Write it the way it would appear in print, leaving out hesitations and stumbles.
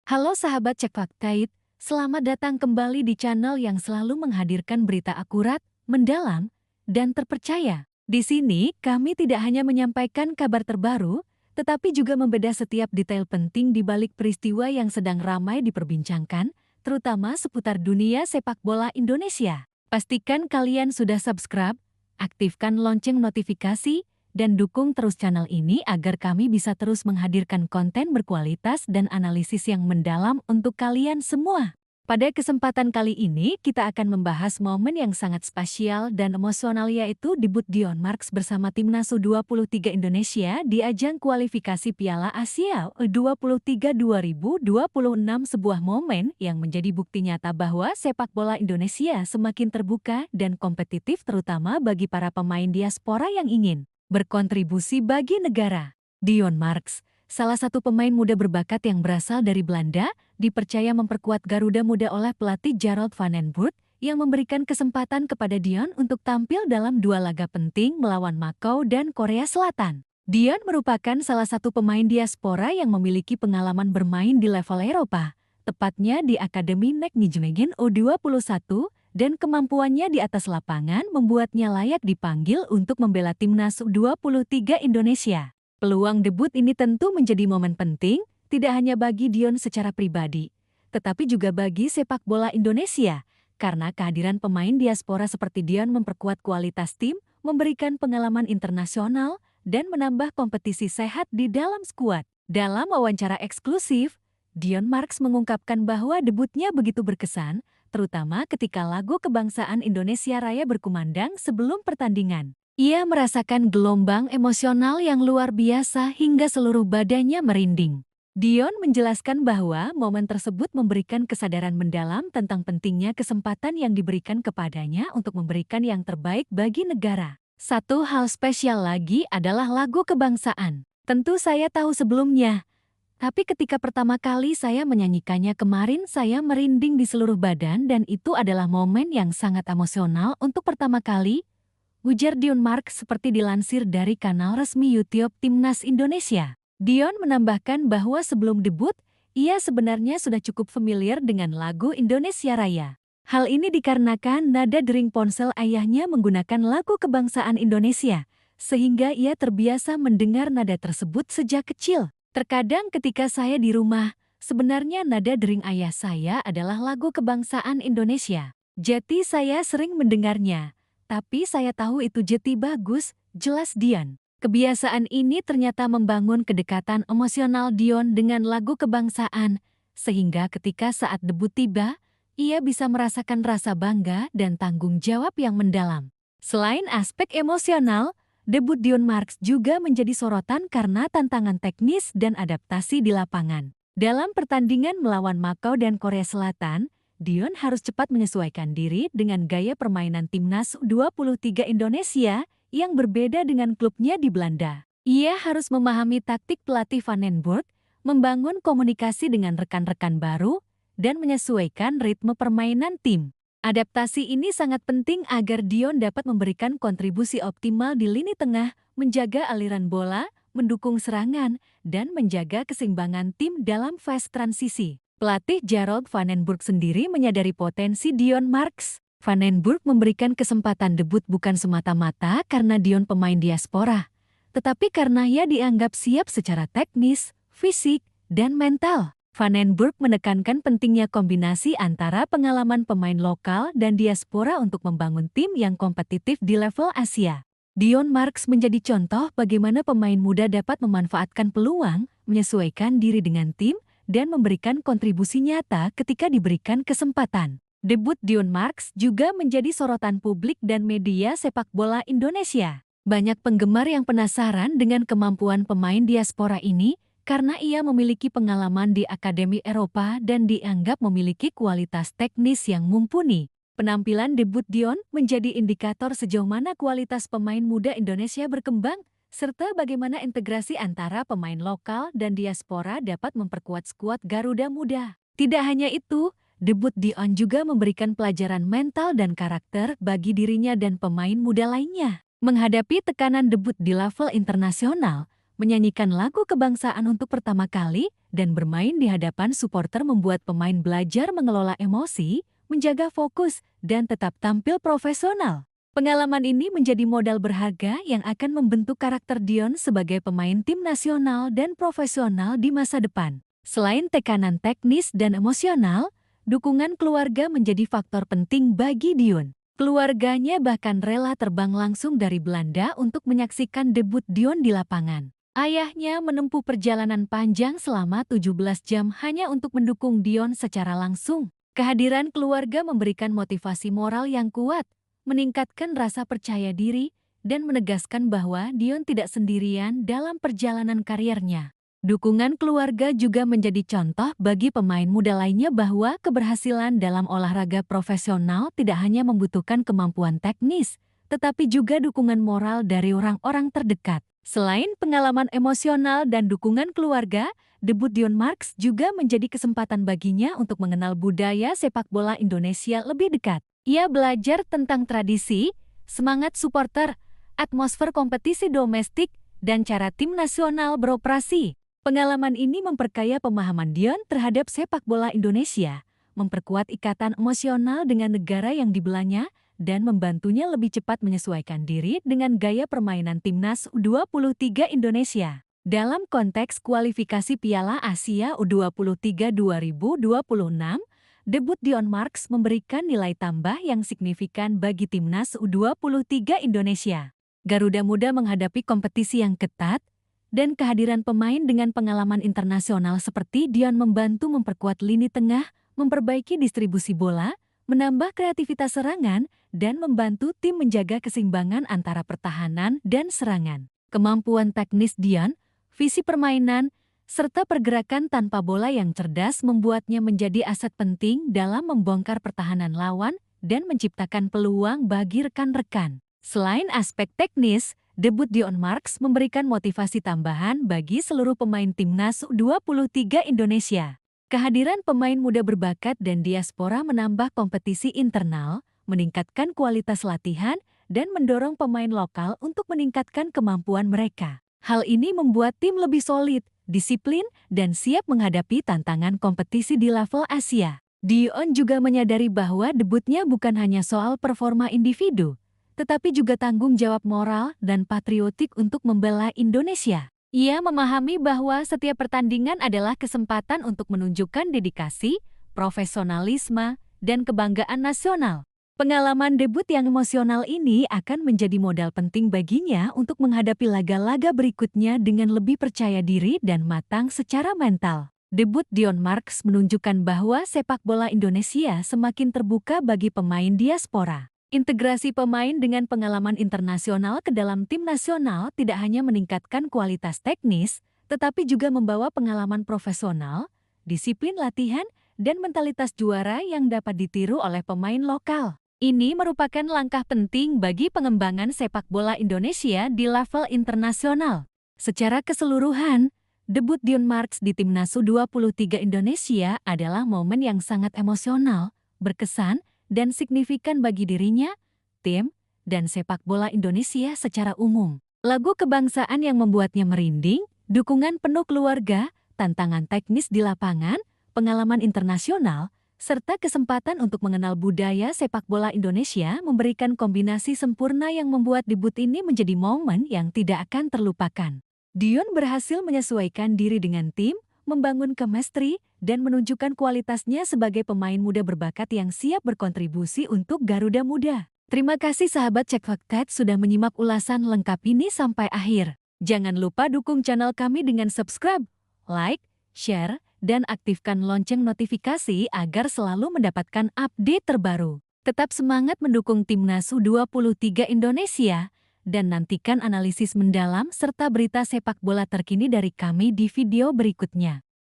Halo sahabat Cek Faktaid, selamat datang kembali di channel yang selalu menghadirkan berita akurat, mendalam, dan terpercaya. Di sini, kami tidak hanya menyampaikan kabar terbaru, tetapi juga membedah setiap detail penting di balik peristiwa yang sedang ramai diperbincangkan, terutama seputar dunia sepak bola Indonesia. Pastikan kalian sudah subscribe, aktifkan lonceng notifikasi, dan dukung terus channel ini agar kami bisa terus menghadirkan konten berkualitas dan analisis yang mendalam untuk kalian semua. Pada kesempatan kali ini, kita akan membahas momen yang sangat spesial dan emosional, yaitu debut Dion Marks bersama Timnas U23 Indonesia di ajang kualifikasi Piala Asia U23 2026, sebuah momen yang menjadi bukti nyata bahwa sepak bola Indonesia semakin terbuka dan kompetitif, terutama bagi para pemain diaspora yang ingin berkontribusi bagi negara. Dion Marks, salah satu pemain muda berbakat yang berasal dari Belanda, dipercaya memperkuat Garuda Muda oleh pelatih Gerald van den Burg yang memberikan kesempatan kepada Dion untuk tampil dalam dua laga penting melawan Makau dan Korea Selatan. Dion merupakan salah satu pemain diaspora yang memiliki pengalaman bermain di level Eropa, tepatnya di Akademi NEC Nijmegen U21, dan kemampuannya di atas lapangan membuatnya layak dipanggil untuk membela Timnas U23 Indonesia. Peluang debut ini tentu menjadi momen penting, tidak hanya bagi Dion secara pribadi, tetapi juga bagi sepak bola Indonesia, karena kehadiran pemain diaspora seperti Dion memperkuat kualitas tim, memberikan pengalaman internasional, dan menambah kompetisi sehat di dalam skuad. Dalam wawancara eksklusif, Dion Marks mengungkapkan bahwa debutnya begitu berkesan, terutama ketika lagu kebangsaan Indonesia Raya berkumandang sebelum pertandingan. Ia merasakan gelombang emosional yang luar biasa hingga seluruh badannya merinding. Dion menjelaskan bahwa momen tersebut memberikan kesadaran mendalam tentang pentingnya kesempatan yang diberikan kepadanya untuk memberikan yang terbaik bagi negara. Satu hal spesial lagi adalah lagu kebangsaan. Tentu saya tahu sebelumnya, tapi ketika pertama kali saya menyanyikannya kemarin, saya merinding di seluruh badan dan itu adalah momen yang sangat emosional untuk pertama kali, ujar Dion Marks seperti dilansir dari kanal resmi YouTube Timnas Indonesia. Dion menambahkan bahwa sebelum debut, ia sebenarnya sudah cukup familiar dengan lagu Indonesia Raya. Hal ini dikarenakan nada dering ponsel ayahnya menggunakan lagu kebangsaan Indonesia, sehingga ia terbiasa mendengar nada tersebut sejak kecil. Terkadang ketika saya di rumah, sebenarnya nada dering ayah saya adalah lagu kebangsaan Indonesia. Jadi saya sering mendengarnya, tapi saya tahu itu jadi bagus, jelas Dion. Kebiasaan ini ternyata membangun kedekatan emosional Dion dengan lagu kebangsaan, sehingga ketika saat debut tiba, ia bisa merasakan rasa bangga dan tanggung jawab yang mendalam. Selain aspek emosional, debut Dion Marks juga menjadi sorotan karena tantangan teknis dan adaptasi di lapangan. Dalam pertandingan melawan Makau dan Korea Selatan, Dion harus cepat menyesuaikan diri dengan gaya permainan Timnas U23 Indonesia yang berbeda dengan klubnya di Belanda. Ia harus memahami taktik pelatih Van den Burg, membangun komunikasi dengan rekan-rekan baru, dan menyesuaikan ritme permainan tim. Adaptasi ini sangat penting agar Dion dapat memberikan kontribusi optimal di lini tengah, menjaga aliran bola, mendukung serangan, dan menjaga keseimbangan tim dalam fase transisi. Pelatih Gerald van den Burg sendiri menyadari potensi Dion Marks. Van den Burg memberikan kesempatan debut bukan semata-mata karena Dion pemain diaspora, tetapi karena ia dianggap siap secara teknis, fisik, dan mental. Van den Burg menekankan pentingnya kombinasi antara pengalaman pemain lokal dan diaspora untuk membangun tim yang kompetitif di level Asia. Dion Marks menjadi contoh bagaimana pemain muda dapat memanfaatkan peluang, menyesuaikan diri dengan tim, dan memberikan kontribusi nyata ketika diberikan kesempatan. Debut Dion Marks juga menjadi sorotan publik dan media sepak bola Indonesia. Banyak penggemar yang penasaran dengan kemampuan pemain diaspora ini, karena ia memiliki pengalaman di Akademi Eropa dan dianggap memiliki kualitas teknis yang mumpuni. Penampilan debut Dion menjadi indikator sejauh mana kualitas pemain muda Indonesia berkembang, serta bagaimana integrasi antara pemain lokal dan diaspora dapat memperkuat skuad Garuda Muda. Tidak hanya itu, debut Dion juga memberikan pelajaran mental dan karakter bagi dirinya dan pemain muda lainnya. Menghadapi tekanan debut di level internasional, Menyanyikan lagu kebangsaan untuk pertama kali dan bermain di hadapan supporter membuat pemain belajar mengelola emosi, menjaga fokus, dan tetap tampil profesional. Pengalaman ini menjadi modal berharga yang akan membentuk karakter Dion sebagai pemain tim nasional dan profesional di masa depan. Selain tekanan teknis dan emosional, dukungan keluarga menjadi faktor penting bagi Dion. Keluarganya bahkan rela terbang langsung dari Belanda untuk menyaksikan debut Dion di lapangan. Ayahnya menempuh perjalanan panjang selama 17 jam hanya untuk mendukung Dion secara langsung. Kehadiran keluarga memberikan motivasi moral yang kuat, meningkatkan rasa percaya diri, dan menegaskan bahwa Dion tidak sendirian dalam perjalanan karirnya. Dukungan keluarga juga menjadi contoh bagi pemain muda lainnya bahwa keberhasilan dalam olahraga profesional tidak hanya membutuhkan kemampuan teknis, tetapi juga dukungan moral dari orang-orang terdekat. Selain pengalaman emosional dan dukungan keluarga, debut Dion Marks juga menjadi kesempatan baginya untuk mengenal budaya sepak bola Indonesia lebih dekat. Ia belajar tentang tradisi, semangat supporter, atmosfer kompetisi domestik, dan cara tim nasional beroperasi. Pengalaman ini memperkaya pemahaman Dion terhadap sepak bola Indonesia, memperkuat ikatan emosional dengan negara yang dibelanya, dan membantunya lebih cepat menyesuaikan diri dengan gaya permainan timnas U23 Indonesia. Dalam konteks kualifikasi Piala Asia U23 2026, debut Dion Marks memberikan nilai tambah yang signifikan bagi timnas U23 Indonesia. Garuda Muda menghadapi kompetisi yang ketat, dan kehadiran pemain dengan pengalaman internasional seperti Dion membantu memperkuat lini tengah, memperbaiki distribusi bola, menambah kreativitas serangan, dan membantu tim menjaga keseimbangan antara pertahanan dan serangan. Kemampuan teknis Dion, visi permainan, serta pergerakan tanpa bola yang cerdas membuatnya menjadi aset penting dalam membongkar pertahanan lawan dan menciptakan peluang bagi rekan-rekan. Selain aspek teknis, debut Dion Marks memberikan motivasi tambahan bagi seluruh pemain timnas U23 Indonesia. Kehadiran pemain muda berbakat dan diaspora menambah kompetisi internal, meningkatkan kualitas latihan, dan mendorong pemain lokal untuk meningkatkan kemampuan mereka. Hal ini membuat tim lebih solid, disiplin, dan siap menghadapi tantangan kompetisi di level Asia. Dion juga menyadari bahwa debutnya bukan hanya soal performa individu, tetapi juga tanggung jawab moral dan patriotik untuk membela Indonesia. Ia memahami bahwa setiap pertandingan adalah kesempatan untuk menunjukkan dedikasi, profesionalisme, dan kebanggaan nasional. Pengalaman debut yang emosional ini akan menjadi modal penting baginya untuk menghadapi laga-laga berikutnya dengan lebih percaya diri dan matang secara mental. Debut Dion Marks menunjukkan bahwa sepak bola Indonesia semakin terbuka bagi pemain diaspora. Integrasi pemain dengan pengalaman internasional ke dalam tim nasional tidak hanya meningkatkan kualitas teknis, tetapi juga membawa pengalaman profesional, disiplin latihan, dan mentalitas juara yang dapat ditiru oleh pemain lokal. Ini merupakan langkah penting bagi pengembangan sepak bola Indonesia di level internasional. Secara keseluruhan, debut Dion Marks di timnas U23 Indonesia adalah momen yang sangat emosional, berkesan, dan signifikan bagi dirinya, tim, dan sepak bola Indonesia secara umum. Lagu kebangsaan yang membuatnya merinding, dukungan penuh keluarga, tantangan teknis di lapangan, pengalaman internasional, serta kesempatan untuk mengenal budaya sepak bola Indonesia memberikan kombinasi sempurna yang membuat debut ini menjadi momen yang tidak akan terlupakan. Dion berhasil menyesuaikan diri dengan tim, membangun chemistry, dan menunjukkan kualitasnya sebagai pemain muda berbakat yang siap berkontribusi untuk Garuda Muda. Terima kasih sahabat Cek Fakta sudah menyimak ulasan lengkap ini sampai akhir. Jangan lupa dukung channel kami dengan subscribe, like, share, dan aktifkan lonceng notifikasi agar selalu mendapatkan update terbaru. Tetap semangat mendukung timnas U23 Indonesia, dan nantikan analisis mendalam serta berita sepak bola terkini dari kami di video berikutnya.